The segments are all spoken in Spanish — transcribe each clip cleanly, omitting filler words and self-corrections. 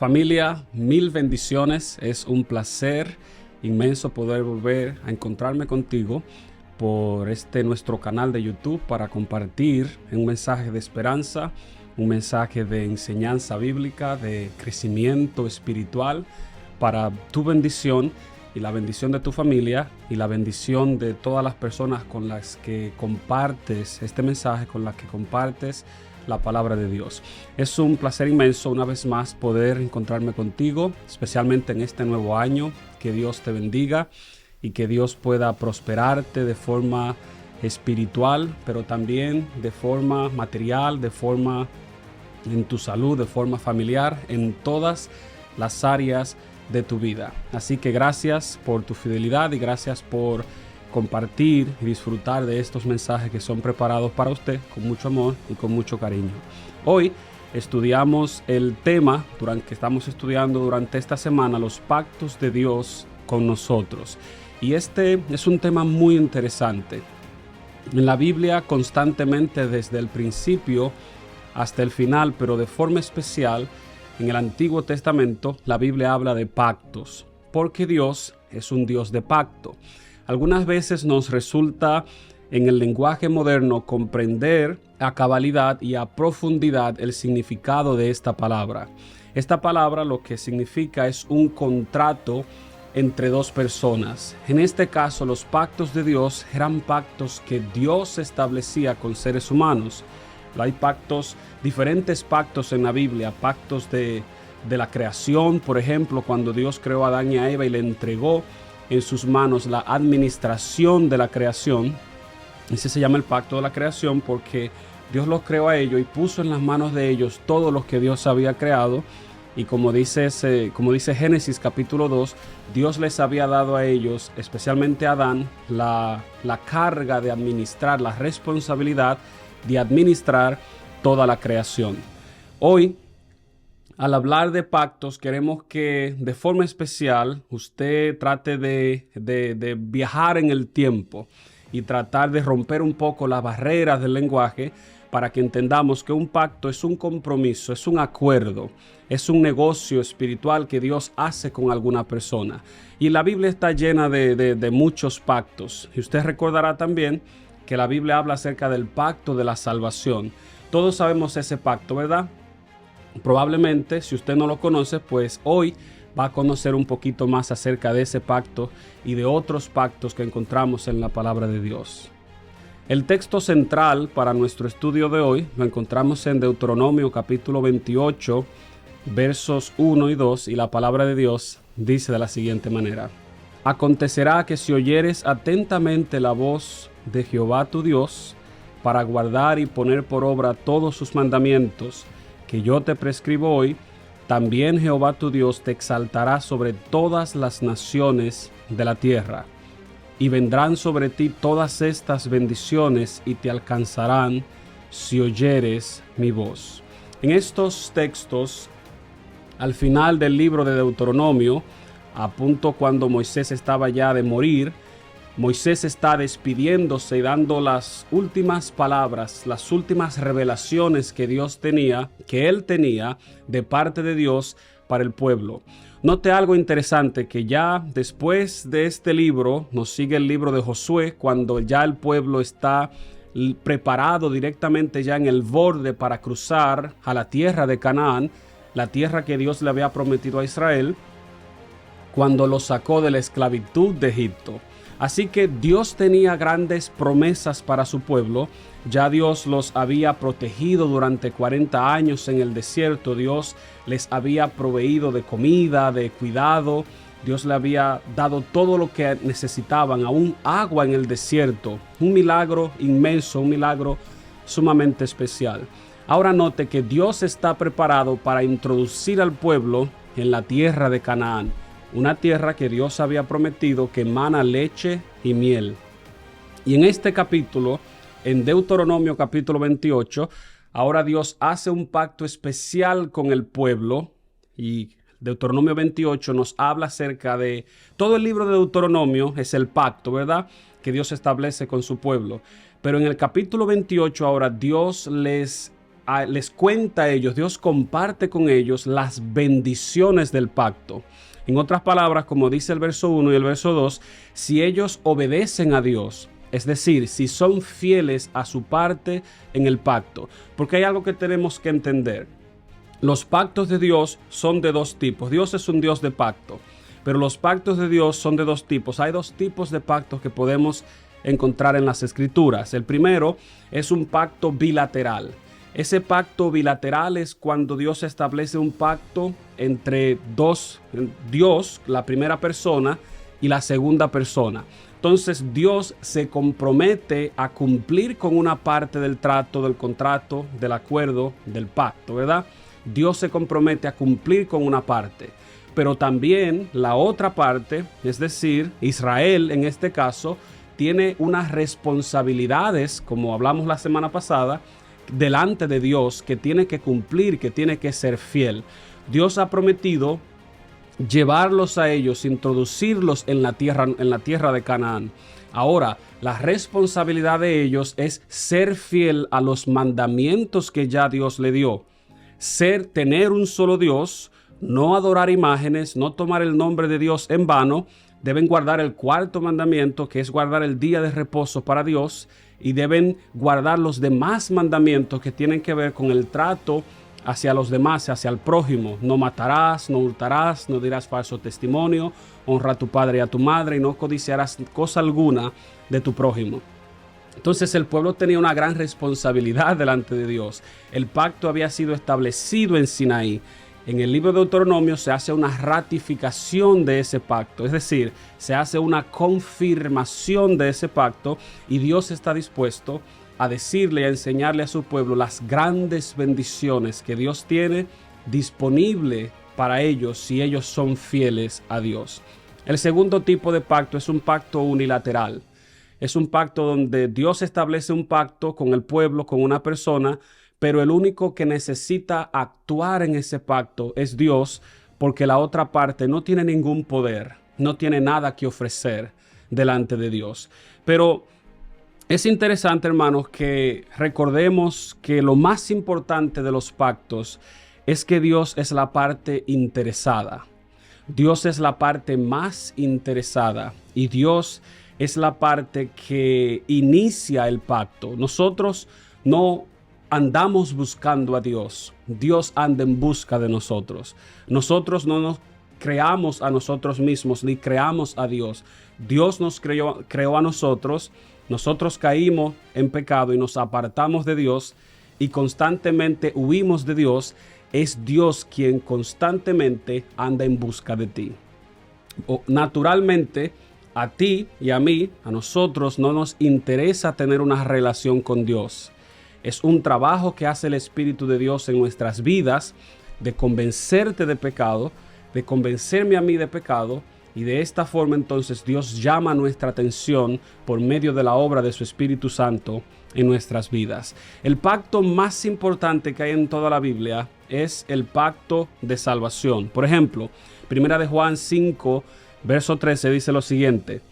Familia, mil bendiciones. Es un placer inmenso poder volver a encontrarme contigo por nuestro canal de YouTube para compartir un mensaje de esperanza, un mensaje de enseñanza bíblica, de crecimiento espiritual para tu bendición y la bendición de tu familia y la bendición de todas las personas con las que compartes este mensaje, con las que compartes la palabra de Dios. Es un placer inmenso una vez más poder encontrarme contigo, especialmente en este nuevo año. Que Dios te bendiga y que Dios pueda prosperarte de forma espiritual, pero también de forma material, de forma en tu salud, de forma familiar, en todas las áreas de tu vida. Así que gracias por tu fidelidad y gracias por compartir y disfrutar de estos mensajes que son preparados para usted con mucho amor y con mucho cariño. Hoy estudiamos el tema que estamos estudiando durante esta semana, los pactos de Dios con nosotros. Y este es un tema muy interesante. En la Biblia constantemente desde el principio hasta el final, pero de forma especial en el Antiguo Testamento, la Biblia habla de pactos, porque Dios es un Dios de pacto. Algunas veces nos resulta en el lenguaje moderno comprender a cabalidad y a profundidad el significado de esta palabra. Esta palabra lo que significa es un contrato entre dos personas. En este caso, los pactos de Dios eran pactos que Dios establecía con seres humanos. Hay diferentes pactos en la Biblia, pactos de la creación, por ejemplo, cuando Dios creó a Adán y a Eva y le entregó en sus manos la administración de la creación. Ese se llama el pacto de la creación porque Dios los creó a ellos y puso en las manos de ellos todo lo que Dios había creado. Y como dice Génesis capítulo 2, Dios les había dado a ellos, especialmente a Adán, la carga de administrar, la responsabilidad de administrar toda la creación. Hoy, al hablar de pactos, queremos que de forma especial usted trate de viajar en el tiempo y tratar de romper un poco las barreras del lenguaje para que entendamos que un pacto es un compromiso, es un acuerdo, es un negocio espiritual que Dios hace con alguna persona. Y la Biblia está llena de muchos pactos. Y usted recordará también que la Biblia habla acerca del pacto de la salvación. Todos sabemos ese pacto, ¿verdad? Probablemente, si usted no lo conoce, pues hoy va a conocer un poquito más acerca de ese pacto y de otros pactos que encontramos en la palabra de Dios. El texto central para nuestro estudio de hoy lo encontramos en Deuteronomio capítulo 28, versos 1 y 2, y la palabra de Dios dice de la siguiente manera: Acontecerá que si oyeres atentamente la voz de Jehová tu Dios, para guardar y poner por obra todos sus mandamientos que yo te prescribo hoy, también Jehová tu Dios te exaltará sobre todas las naciones de la tierra, y vendrán sobre ti todas estas bendiciones y te alcanzarán si oyeres mi voz. En estos textos, al final del libro de Deuteronomio, a punto cuando Moisés estaba ya de morir, Moisés está despidiéndose y dando las últimas palabras, las últimas revelaciones que él tenía de parte de Dios para el pueblo. Note algo interesante, que ya después de este libro nos sigue el libro de Josué, cuando ya el pueblo está preparado directamente ya en el borde para cruzar a la tierra de Canaán, la tierra que Dios le había prometido a Israel cuando lo sacó de la esclavitud de Egipto. Así que Dios tenía grandes promesas para su pueblo. Ya Dios los había protegido durante 40 años en el desierto. Dios les había proveído de comida, de cuidado. Dios le había dado todo lo que necesitaban, aún agua en el desierto. Un milagro inmenso, un milagro sumamente especial. Ahora note que Dios está preparado para introducir al pueblo en la tierra de Canaán. Una tierra que Dios había prometido que emana leche y miel. Y en este capítulo, en Deuteronomio capítulo 28, ahora Dios hace un pacto especial con el pueblo. Y Deuteronomio 28 nos habla acerca de... Todo el libro de Deuteronomio es el pacto, ¿verdad?, que Dios establece con su pueblo. Pero en el capítulo 28 ahora Dios les les cuenta a ellos, Dios comparte con ellos las bendiciones del pacto. En otras palabras, como dice el verso 1 y el verso 2, si ellos obedecen a Dios, es decir, si son fieles a su parte en el pacto, porque hay algo que tenemos que entender. Los pactos de Dios son de dos tipos. Dios es un Dios de pacto, pero los pactos de Dios son de dos tipos. Hay dos tipos de pactos que podemos encontrar en las Escrituras. El primero es un pacto bilateral. Ese pacto bilateral es cuando Dios establece un pacto entre Dios, la primera persona, y la segunda persona. Entonces Dios se compromete a cumplir con una parte del trato, del contrato, del acuerdo, del pacto, ¿verdad? Dios se compromete a cumplir con una parte, pero también la otra parte, es decir, Israel en este caso, tiene unas responsabilidades, como hablamos la semana pasada, delante de Dios, que tiene que cumplir, que tiene que ser fiel. Dios ha prometido llevarlos a ellos, introducirlos en la tierra de Canaán. Ahora, la responsabilidad de ellos es ser fiel a los mandamientos que ya Dios le dio. Tener un solo Dios, no adorar imágenes, no tomar el nombre de Dios en vano. Deben guardar el cuarto mandamiento, que es guardar el día de reposo para Dios, y deben guardar los demás mandamientos que tienen que ver con el trato hacia los demás, hacia el prójimo. No matarás, no hurtarás, no dirás falso testimonio, honra a tu padre y a tu madre y no codiciarás cosa alguna de tu prójimo. Entonces el pueblo tenía una gran responsabilidad delante de Dios. El pacto había sido establecido en Sinaí. En el libro de Deuteronomio se hace una ratificación de ese pacto, es decir, se hace una confirmación de ese pacto y Dios está dispuesto a decirle y a enseñarle a su pueblo las grandes bendiciones que Dios tiene disponible para ellos si ellos son fieles a Dios. El segundo tipo de pacto es un pacto unilateral. Es un pacto donde Dios establece un pacto con el pueblo, con una persona, pero el único que necesita actuar en ese pacto es Dios, porque la otra parte no tiene ningún poder, no tiene nada que ofrecer delante de Dios. Pero es interesante, hermanos, que recordemos que lo más importante de los pactos es que Dios es la parte interesada. Dios es la parte más interesada y Dios es la parte que inicia el pacto. Nosotros no andamos buscando a Dios. Dios anda en busca de nosotros. Nosotros no nos creamos a nosotros mismos ni creamos a Dios. Dios nos creó a nosotros. Nosotros caímos en pecado y nos apartamos de Dios y constantemente huimos de Dios. Es Dios quien constantemente anda en busca de ti. Naturalmente, a ti y a mí, a nosotros no nos interesa tener una relación con Dios. Es un trabajo que hace el Espíritu de Dios en nuestras vidas de convencerte de pecado, de convencerme a mí de pecado, y de esta forma entonces Dios llama nuestra atención por medio de la obra de su Espíritu Santo en nuestras vidas. El pacto más importante que hay en toda la Biblia es el pacto de salvación. Por ejemplo, 1 de Juan 5, verso 13 dice lo siguiente: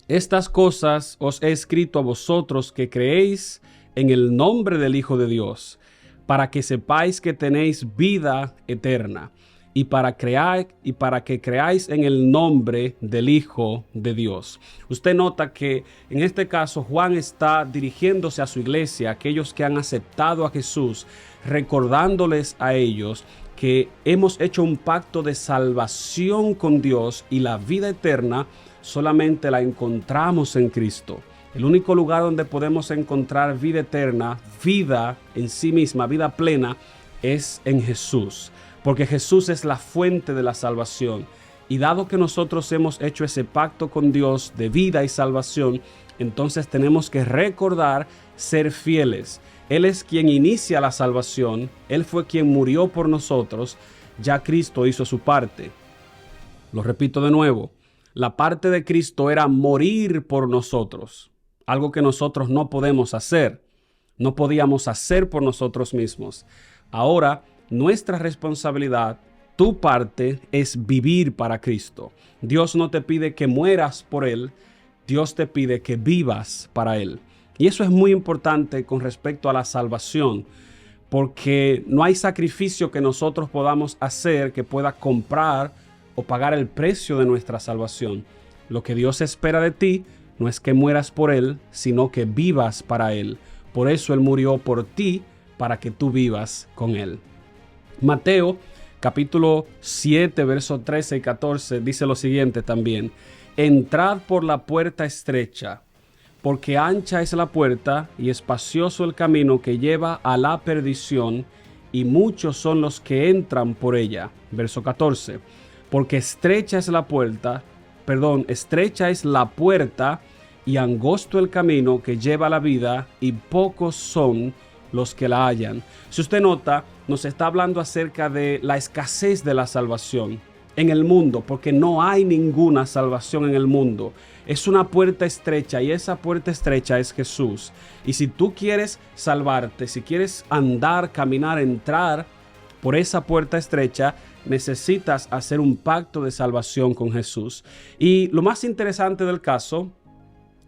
estas cosas os he escrito a vosotros que creéis en el nombre del Hijo de Dios, para que sepáis que tenéis vida eterna, y para que creáis en el nombre del Hijo de Dios. Usted nota que en este caso Juan está dirigiéndose a su iglesia, a aquellos que han aceptado a Jesús, recordándoles a ellos que hemos hecho un pacto de salvación con Dios y la vida eterna solamente la encontramos en Cristo. El único lugar donde podemos encontrar vida eterna, vida en sí misma, vida plena, es en Jesús. Porque Jesús es la fuente de la salvación. Y dado que nosotros hemos hecho ese pacto con Dios de vida y salvación, entonces tenemos que recordar ser fieles. Él es quien inicia la salvación. Él fue quien murió por nosotros. Ya Cristo hizo su parte. Lo repito de nuevo. La parte de Cristo era morir por nosotros. Algo que nosotros no podemos hacer. No podíamos hacer por nosotros mismos. Ahora, nuestra responsabilidad, tu parte, es vivir para Cristo. Dios no te pide que mueras por Él. Dios te pide que vivas para Él. Y eso es muy importante con respecto a la salvación. porque no hay sacrificio que nosotros podamos hacer que pueda comprar o pagar el precio de nuestra salvación. Lo que Dios espera de ti no es que mueras por Él, sino que vivas para Él. Por eso Él murió por ti, para que tú vivas con Él. Mateo capítulo 7, versos 13 y 14 dice lo siguiente también: entrad por la puerta estrecha, porque ancha es la puerta y espacioso el camino que lleva a la perdición, y muchos son los que entran por ella. Verso 14, porque estrecha es la puerta y angosto el camino que lleva a la vida, y pocos son los que la hallan. Si usted nota, nos está hablando acerca de la escasez de la salvación en el mundo, porque no hay ninguna salvación en el mundo. Es una puerta estrecha, y esa puerta estrecha es Jesús. Y si tú quieres salvarte, si quieres andar, caminar, entrar por esa puerta estrecha, necesitas hacer un pacto de salvación con Jesús. Y lo más interesante del caso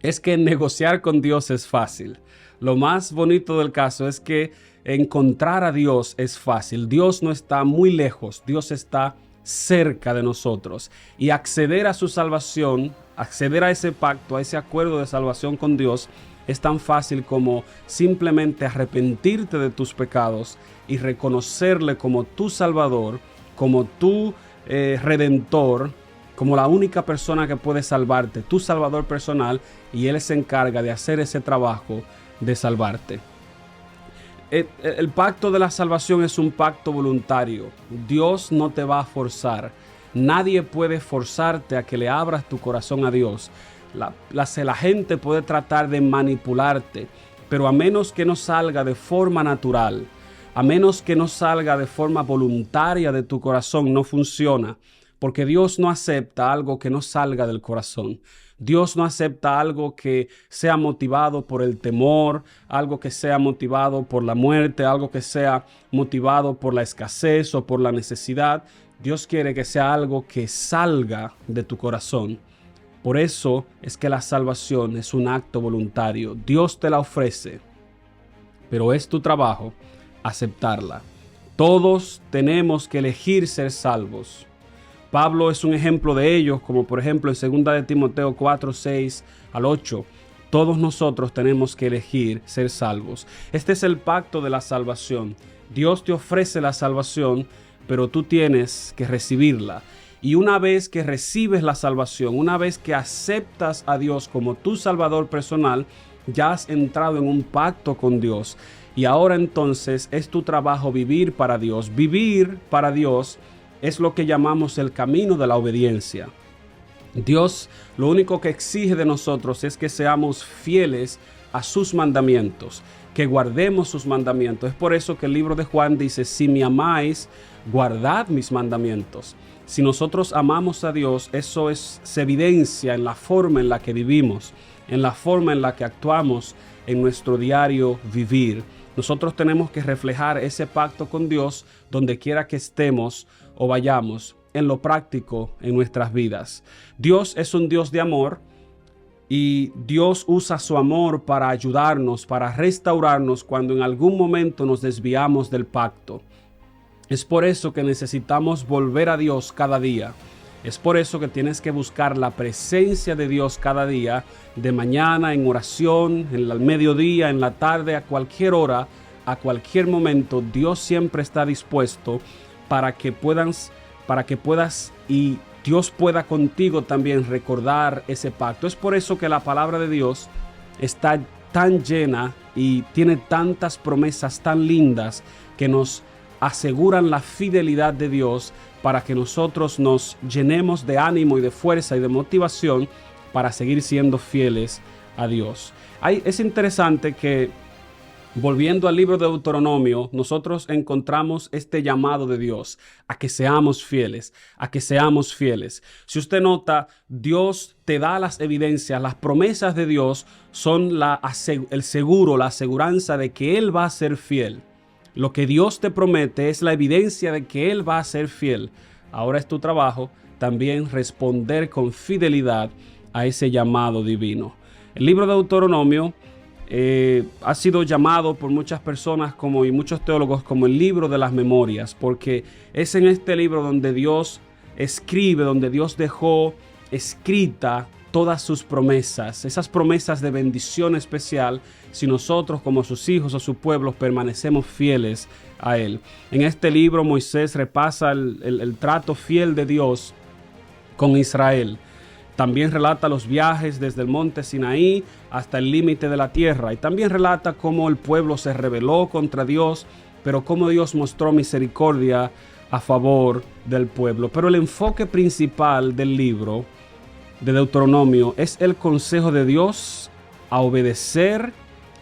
es que negociar con Dios es fácil. Lo más bonito del caso es que encontrar a Dios es fácil. Dios no está muy lejos, Dios está cerca de nosotros. Y acceder a su salvación, acceder a ese pacto, a ese acuerdo de salvación con Dios, es tan fácil como simplemente arrepentirte de tus pecados y reconocerle como tu Salvador, como tu Redentor, como la única persona que puede salvarte, tu Salvador personal, y Él se encarga de hacer ese trabajo de salvarte. El pacto de la salvación es un pacto voluntario. Dios no te va a forzar. Nadie puede forzarte a que le abras tu corazón a Dios. La gente puede tratar de manipularte, pero a menos que no salga de forma natural, a menos que no salga de forma voluntaria de tu corazón, no funciona. Porque Dios no acepta algo que no salga del corazón. Dios no acepta algo que sea motivado por el temor, algo que sea motivado por la muerte, algo que sea motivado por la escasez o por la necesidad. Dios quiere que sea algo que salga de tu corazón. Por eso es que la salvación es un acto voluntario. Dios te la ofrece, pero es tu trabajo aceptarla. Todos tenemos que elegir ser salvos. Pablo es un ejemplo de ello, como por ejemplo en 2 de Timoteo 4, 6 al 8. Todos nosotros tenemos que elegir ser salvos. Este es el pacto de la salvación. Dios te ofrece la salvación, pero tú tienes que recibirla. Y una vez que recibes la salvación, una vez que aceptas a Dios como tu Salvador personal, ya has entrado en un pacto con Dios. Y ahora entonces es tu trabajo vivir para Dios. Vivir para Dios es lo que llamamos el camino de la obediencia. Dios lo único que exige de nosotros es que seamos fieles a sus mandamientos, que guardemos sus mandamientos. Es por eso que el libro de Juan dice: si me amáis, guardad mis mandamientos. Si nosotros amamos a Dios, eso se evidencia en la forma en la que vivimos, en la forma en la que actuamos en nuestro diario vivir. Nosotros tenemos que reflejar ese pacto con Dios donde quiera que estemos o vayamos, en lo práctico en nuestras vidas. Dios es un Dios de amor, y Dios usa su amor para ayudarnos, para restaurarnos cuando en algún momento nos desviamos del pacto. Es por eso que necesitamos volver a Dios cada día. Es por eso que tienes que buscar la presencia de Dios cada día, de mañana en oración, en el mediodía, en la tarde, a cualquier hora, a cualquier momento. Dios siempre está dispuesto para que puedas y Dios pueda contigo también recordar ese pacto. Es por eso que la palabra de Dios está tan llena y tiene tantas promesas tan lindas que nos aseguran la fidelidad de Dios, para que nosotros nos llenemos de ánimo y de fuerza y de motivación para seguir siendo fieles a Dios. Es interesante que, volviendo al libro de Deuteronomio, nosotros encontramos este llamado de Dios a que seamos fieles, a que seamos fieles. Si usted nota, Dios te da las evidencias, las promesas de Dios son el seguro, la aseguranza de que Él va a ser fiel. Lo que Dios te promete es la evidencia de que Él va a ser fiel. Ahora es tu trabajo también responder con fidelidad a ese llamado divino. El libro de Deuteronomio ha sido llamado por muchas personas y muchos teólogos como el libro de las memorias, porque es en este libro donde Dios escribe, donde Dios dejó escrita todas sus promesas, esas promesas de bendición especial, si nosotros como sus hijos o su pueblo permanecemos fieles a Él. En este libro Moisés repasa el trato fiel de Dios con Israel. También relata los viajes desde el monte Sinaí hasta el límite de la tierra. Y también relata cómo el pueblo se rebeló contra Dios, pero cómo Dios mostró misericordia a favor del pueblo. Pero el enfoque principal del libro de Deuteronomio es el consejo de Dios a obedecer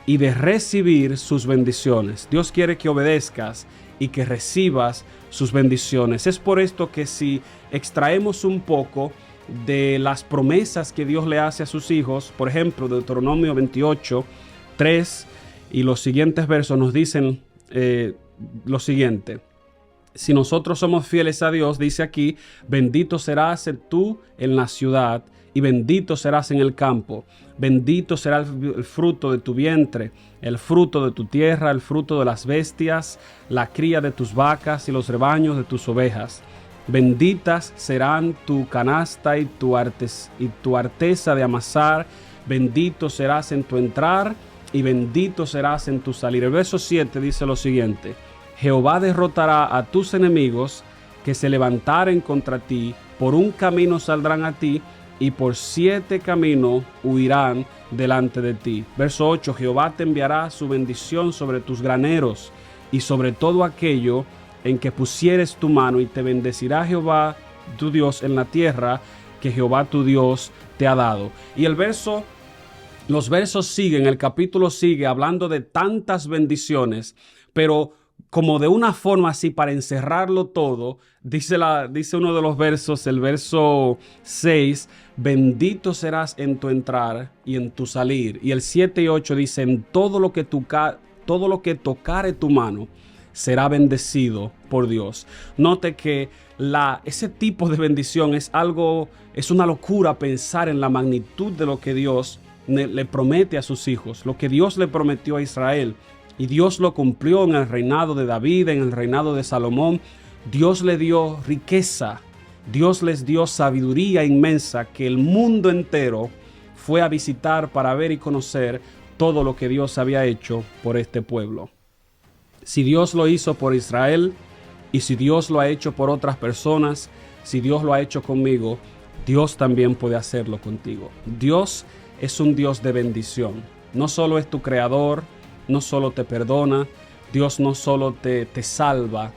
y de recibir sus bendiciones. Dios quiere que obedezcas y que recibas sus bendiciones. Es por esto que si extraemos un poco de las promesas que Dios le hace a sus hijos, por ejemplo, Deuteronomio 28, 3 y los siguientes versos nos dicen lo siguiente. Si nosotros somos fieles a Dios, dice aquí, bendito serás tú en la ciudad y bendito serás en el campo. Bendito será el fruto de tu vientre, el fruto de tu tierra, el fruto de las bestias, la cría de tus vacas y los rebaños de tus ovejas. Benditas serán tu canasta y tu arteza de amasar. Bendito serás en tu entrar y bendito serás en tu salir. El verso 7 dice lo siguiente. Jehová derrotará a tus enemigos que se levantaren contra ti. Por un camino saldrán a ti y por 7 caminos huirán delante de ti. Verso 8. Jehová te enviará su bendición sobre tus graneros y sobre todo aquello en que pusieres tu mano, y te bendecirá Jehová tu Dios en la tierra que Jehová tu Dios te ha dado. Y los versos siguen, el capítulo sigue hablando de tantas bendiciones, pero como de una forma así para encerrarlo todo, dice uno de los versos, el verso 6, bendito serás en tu entrar y en tu salir. Y el 7 y 8 dicen, todo lo que tocare tu mano será bendecido por Dios. Note que ese tipo de bendición es una locura pensar en la magnitud de lo que Dios le promete a sus hijos, lo que Dios le prometió a Israel. Y Dios lo cumplió en el reinado de David, en el reinado de Salomón. Dios le dio riqueza, Dios les dio sabiduría inmensa que el mundo entero fue a visitar para ver y conocer todo lo que Dios había hecho por este pueblo. Si Dios lo hizo por Israel y si Dios lo ha hecho por otras personas, si Dios lo ha hecho conmigo, Dios también puede hacerlo contigo. Dios es un Dios de bendición. No solo es tu creador, no solo te perdona, Dios no solo te salva,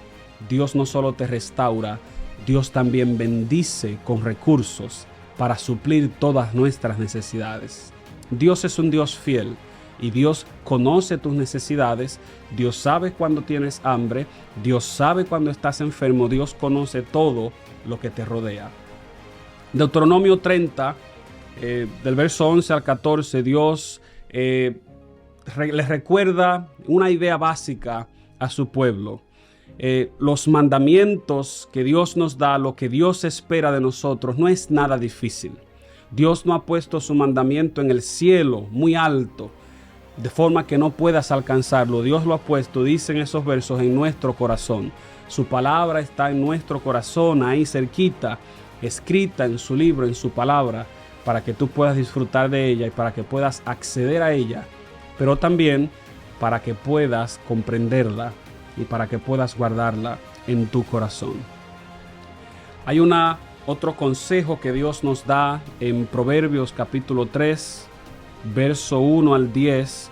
Dios no solo te restaura, Dios también bendice con recursos para suplir todas nuestras necesidades. Dios es un Dios fiel. Y Dios conoce tus necesidades, Dios sabe cuando tienes hambre, Dios sabe cuando estás enfermo, Dios conoce todo lo que te rodea. Deuteronomio 30, del verso 11 al 14, Dios les recuerda una idea básica a su pueblo. Los mandamientos que Dios nos da, lo que Dios espera de nosotros, no es nada difícil. Dios no ha puesto su mandamiento en el cielo, muy alto, de forma que no puedas alcanzarlo. Dios lo ha puesto, dicen esos versos, en nuestro corazón. Su palabra está en nuestro corazón, ahí cerquita, escrita en su libro, en su palabra, para que tú puedas disfrutar de ella y para que puedas acceder a ella, pero también para que puedas comprenderla y para que puedas guardarla en tu corazón. Hay otro consejo que Dios nos da en Proverbios capítulo 3, verso 1 al 10,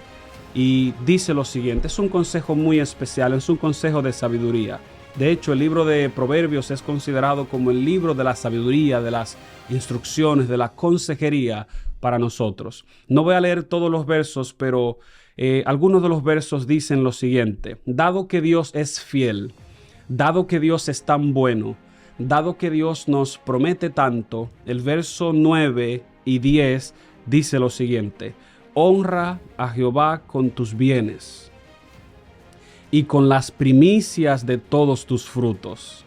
y dice lo siguiente. Es un consejo muy especial, es un consejo de sabiduría. De hecho, el libro de Proverbios es considerado como el libro de la sabiduría, de las instrucciones, de la consejería para nosotros. No voy a leer todos los versos, pero algunos de los versos dicen lo siguiente. Dado que Dios es fiel, dado que Dios es tan bueno, dado que Dios nos promete tanto, el verso 9 y 10 dice lo siguiente. Honra a Jehová con tus bienes y con las primicias de todos tus frutos,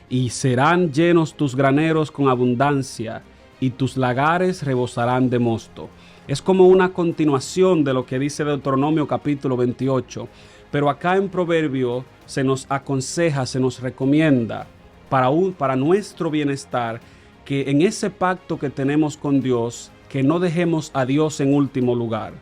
y serán llenos tus graneros con abundancia, y tus lagares rebosarán de mosto. Es como una continuación de lo que dice Deuteronomio capítulo 28. Pero acá en Proverbio se nos aconseja, se nos recomienda para nuestro bienestar, que en ese pacto que tenemos con Dios, que no dejemos a Dios en último lugar,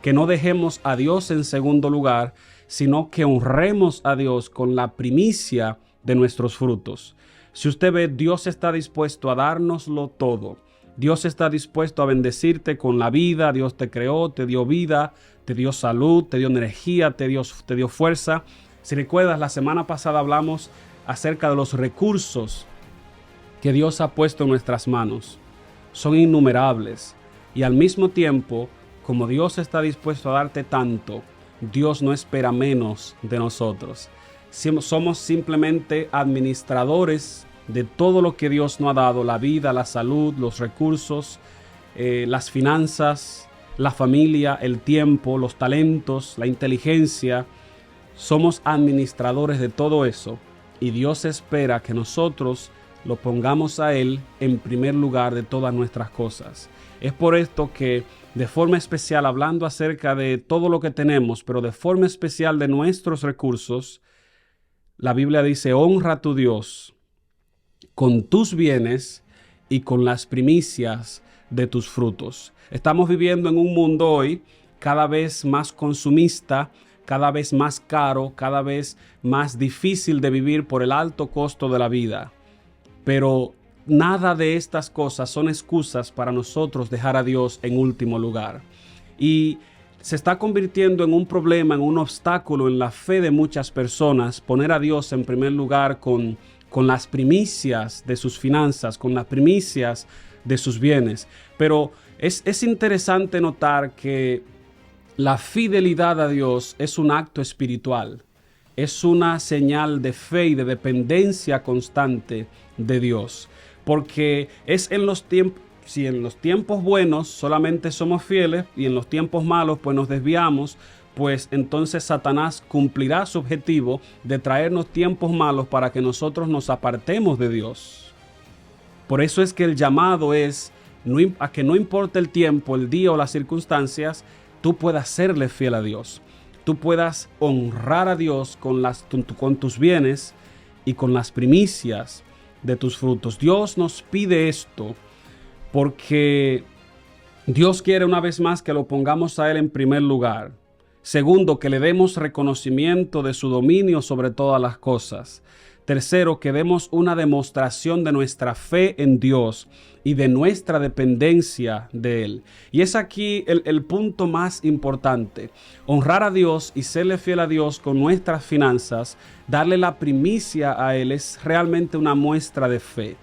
que no dejemos a Dios en segundo lugar, sino que honremos a Dios con la primicia de nuestros frutos. Si usted ve, Dios está dispuesto a dárnoslo todo. Dios está dispuesto a bendecirte con la vida. Dios te creó, te dio vida, te dio salud, te dio energía, te dio fuerza. Si recuerdas, la semana pasada hablamos acerca de los recursos que Dios ha puesto en nuestras manos. Son innumerables. Y al mismo tiempo, como Dios está dispuesto a darte tanto, Dios no espera menos de nosotros. Somos simplemente administradores de todo lo que Dios nos ha dado: la vida, la salud, los recursos, las finanzas, la familia, el tiempo, los talentos, la inteligencia. Somos administradores de todo eso, y Dios espera que nosotros lo pongamos a Él en primer lugar de todas nuestras cosas. Es por esto que, de forma especial, hablando acerca de todo lo que tenemos, pero de forma especial de nuestros recursos, la Biblia dice: honra a tu Dios con tus bienes y con las primicias de tus frutos. Estamos viviendo en un mundo hoy cada vez más consumista, cada vez más caro, cada vez más difícil de vivir por el alto costo de la vida. Pero nada de estas cosas son excusas para nosotros dejar a Dios en último lugar. Y se está convirtiendo en un problema, en un obstáculo en la fe de muchas personas, poner a Dios en primer lugar con las primicias de sus finanzas, con las primicias de sus bienes. Pero es interesante notar que la fidelidad a Dios es un acto espiritual. Es una señal de fe y de dependencia constante de Dios. Porque es en los tiempos, si en los tiempos buenos solamente somos fieles y en los tiempos malos pues nos desviamos, pues entonces Satanás cumplirá su objetivo de traernos tiempos malos para que nosotros nos apartemos de Dios. Por eso es que el llamado es a que no importa el tiempo, el día o las circunstancias, tú puedas serle fiel a Dios. Tú puedas honrar a Dios con tus bienes y con las primicias de tus frutos. Dios nos pide esto porque Dios quiere una vez más que lo pongamos a Él en primer lugar. Segundo, que le demos reconocimiento de su dominio sobre todas las cosas. Tercero, que demos una demostración de nuestra fe en Dios y de nuestra dependencia de Él. Y es aquí el punto más importante. Honrar a Dios y serle fiel a Dios con nuestras finanzas, darle la primicia a Él, es realmente una muestra de fe,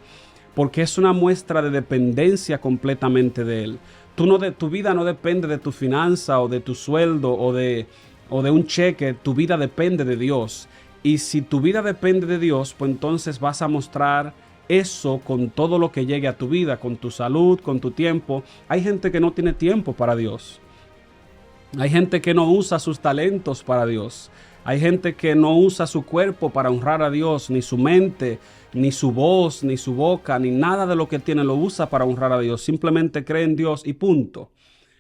porque es una muestra de dependencia completamente de Él. Tu vida no depende de tu finanza o de tu sueldo o de un cheque. Tu vida depende de Dios. Y si tu vida depende de Dios, pues entonces vas a mostrar eso con todo lo que llegue a tu vida, con tu salud, con tu tiempo. Hay gente que no tiene tiempo para Dios. Hay gente que no usa sus talentos para Dios. Hay gente que no usa su cuerpo para honrar a Dios, ni su mente, ni su voz, ni su boca, ni nada de lo que tiene lo usa para honrar a Dios. Simplemente cree en Dios y punto.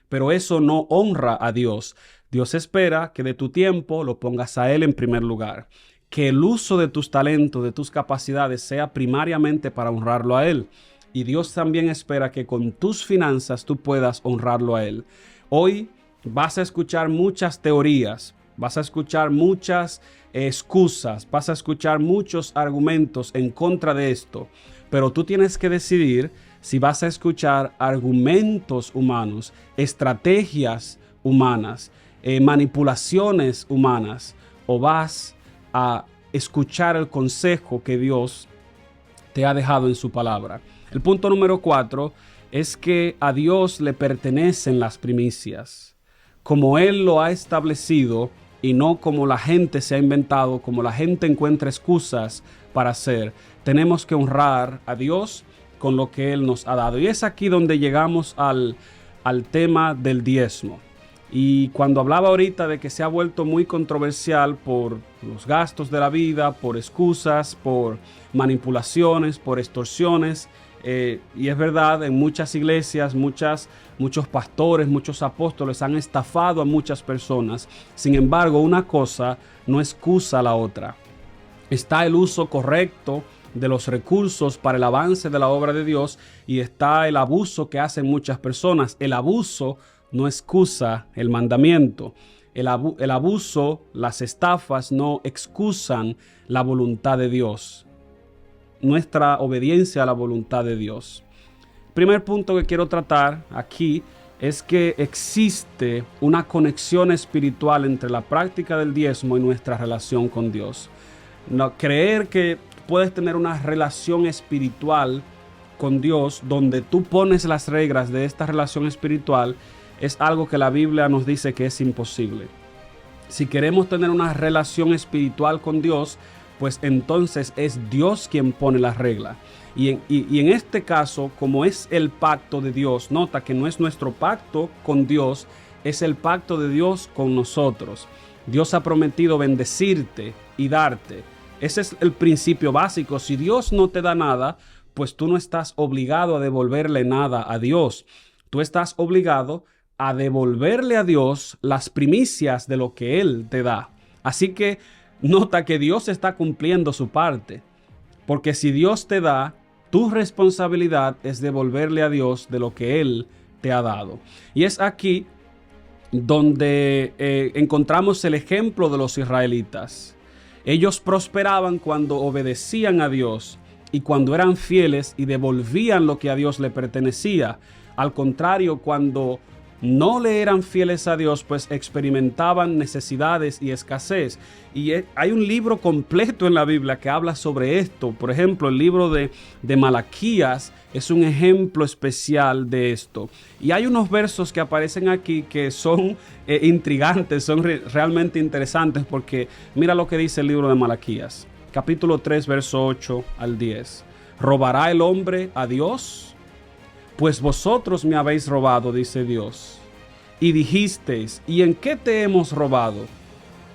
Pero eso no honra a Dios. Dios espera que de tu tiempo lo pongas a Él en primer lugar. Que el uso de tus talentos, de tus capacidades, sea primariamente para honrarlo a Él. Y Dios también espera que con tus finanzas tú puedas honrarlo a Él. Hoy vas a escuchar muchas teorías, vas a escuchar muchas excusas, vas a escuchar muchos argumentos en contra de esto. Pero tú tienes que decidir si vas a escuchar argumentos humanos, estrategias humanas, manipulaciones humanas, o vas a escuchar el consejo que Dios te ha dejado en su palabra. El punto número 4 es que a Dios le pertenecen las primicias, como Él lo ha establecido y no como la gente se ha inventado, como la gente encuentra excusas para hacer. Tenemos que honrar a Dios con lo que Él nos ha dado. Y es aquí donde llegamos al tema del diezmo. Y cuando hablaba ahorita de que se ha vuelto muy controversial por los gastos de la vida, por excusas, por manipulaciones, por extorsiones, Y es verdad, en muchas iglesias, muchos pastores, muchos apóstoles han estafado a muchas personas. Sin embargo, una cosa no excusa a la otra. Está el uso correcto de los recursos para el avance de la obra de Dios y está el abuso que hacen muchas personas. El abuso no excusa el mandamiento. El abuso, las estafas no excusan la voluntad de Dios, nuestra obediencia a la voluntad de Dios. Primer punto que quiero tratar aquí es que existe una conexión espiritual entre la práctica del diezmo y nuestra relación con Dios. No, creer que puedes tener una relación espiritual con Dios donde tú pones las reglas de esta relación espiritual es algo que la Biblia nos dice que es imposible. Si queremos tener una relación espiritual con Dios, pues entonces es Dios quien pone las reglas. Y en este caso, como es el pacto de Dios, nota que no es nuestro pacto con Dios, es el pacto de Dios con nosotros. Dios ha prometido bendecirte y darte. Ese es el principio básico. Si Dios no te da nada, pues tú no estás obligado a devolverle nada a Dios. Tú estás obligado a devolverle a Dios las primicias de lo que Él te da. Así que nota que Dios está cumpliendo su parte. Porque si Dios te da, tu responsabilidad es devolverle a Dios de lo que Él te ha dado. Y es aquí donde encontramos el ejemplo de los israelitas. Ellos prosperaban cuando obedecían a Dios y cuando eran fieles y devolvían lo que a Dios le pertenecía. Al contrario, cuando no le eran fieles a Dios, pues experimentaban necesidades y escasez. Y hay un libro completo en la Biblia que habla sobre esto. Por ejemplo, el libro de Malaquías es un ejemplo especial de esto. Y hay unos versos que aparecen aquí que son intrigantes, son realmente interesantes, porque mira lo que dice el libro de Malaquías, capítulo 3, verso 8 al 10. ¿Robará el hombre a Dios? Pues vosotros me habéis robado, dice Dios. Y dijisteis, ¿y en qué te hemos robado?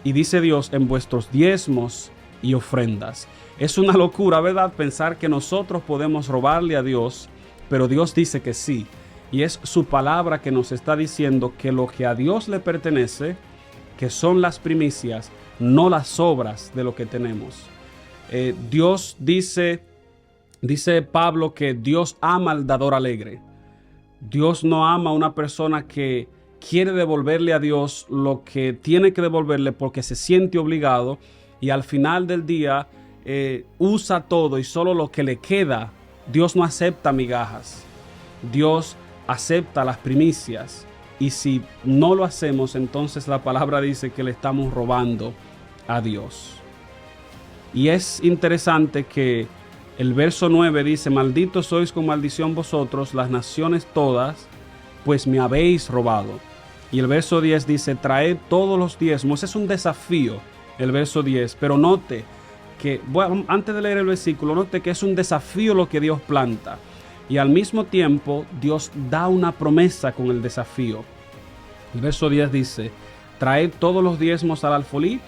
Y dice Dios, en vuestros diezmos y ofrendas. Es una locura, ¿verdad? Pensar que nosotros podemos robarle a Dios, pero Dios dice que sí. Y es su palabra que nos está diciendo que lo que a Dios le pertenece, que son las primicias, no las obras de lo que tenemos. Dios dice Pablo que Dios ama al dador alegre. Dios no ama a una persona que quiere devolverle a Dios lo que tiene que devolverle porque se siente obligado y al final del día usa todo y solo lo que le queda. Dios no acepta migajas. Dios acepta las primicias. Y si no lo hacemos, entonces la palabra dice que le estamos robando a Dios. Y es interesante que el verso 9 dice, malditos sois con maldición vosotros, las naciones todas, pues me habéis robado. Y el verso 10 dice, traed todos los diezmos. Es un desafío, el verso 10. Pero note que, bueno, antes de leer el versículo, note que es un desafío lo que Dios planta. Y al mismo tiempo, Dios da una promesa con el desafío. El verso 10 dice, traed todos los diezmos al alfolí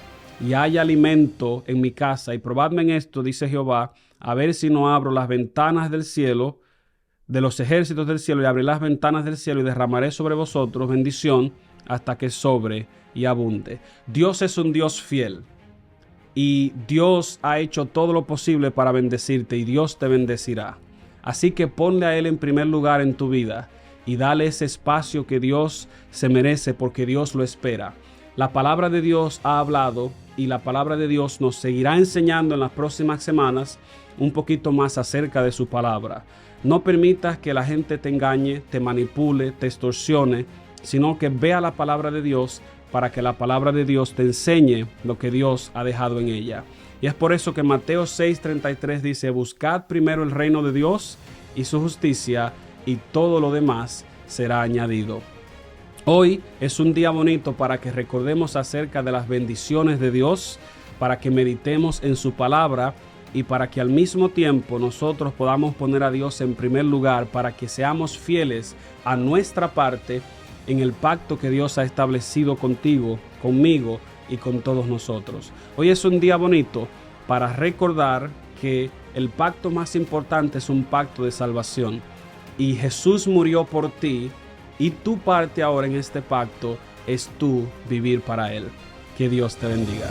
y haya alimento en mi casa. Y probadme en esto, dice Jehová, a ver si no abro las ventanas del cielo, de los ejércitos del cielo, y abriré las ventanas del cielo y derramaré sobre vosotros bendición hasta que sobre y abunde. Dios es un Dios fiel y Dios ha hecho todo lo posible para bendecirte y Dios te bendecirá. Así que ponle a Él en primer lugar en tu vida y dale ese espacio que Dios se merece porque Dios lo espera. La palabra de Dios ha hablado y la palabra de Dios nos seguirá enseñando en las próximas semanas un poquito más acerca de su palabra. No permitas que la gente te engañe, te manipule, te extorsione, sino que vea la palabra de Dios para que la palabra de Dios te enseñe lo que Dios ha dejado en ella. Y es por eso que Mateo 6:33 dice, buscad primero el reino de Dios y su justicia y todo lo demás será añadido. Hoy es un día bonito para que recordemos acerca de las bendiciones de Dios, para que meditemos en su palabra y para que al mismo tiempo nosotros podamos poner a Dios en primer lugar para que seamos fieles a nuestra parte en el pacto que Dios ha establecido contigo, conmigo y con todos nosotros. Hoy es un día bonito para recordar que el pacto más importante es un pacto de salvación. Y Jesús murió por ti, y tu parte ahora en este pacto es tú vivir para Él. Que Dios te bendiga.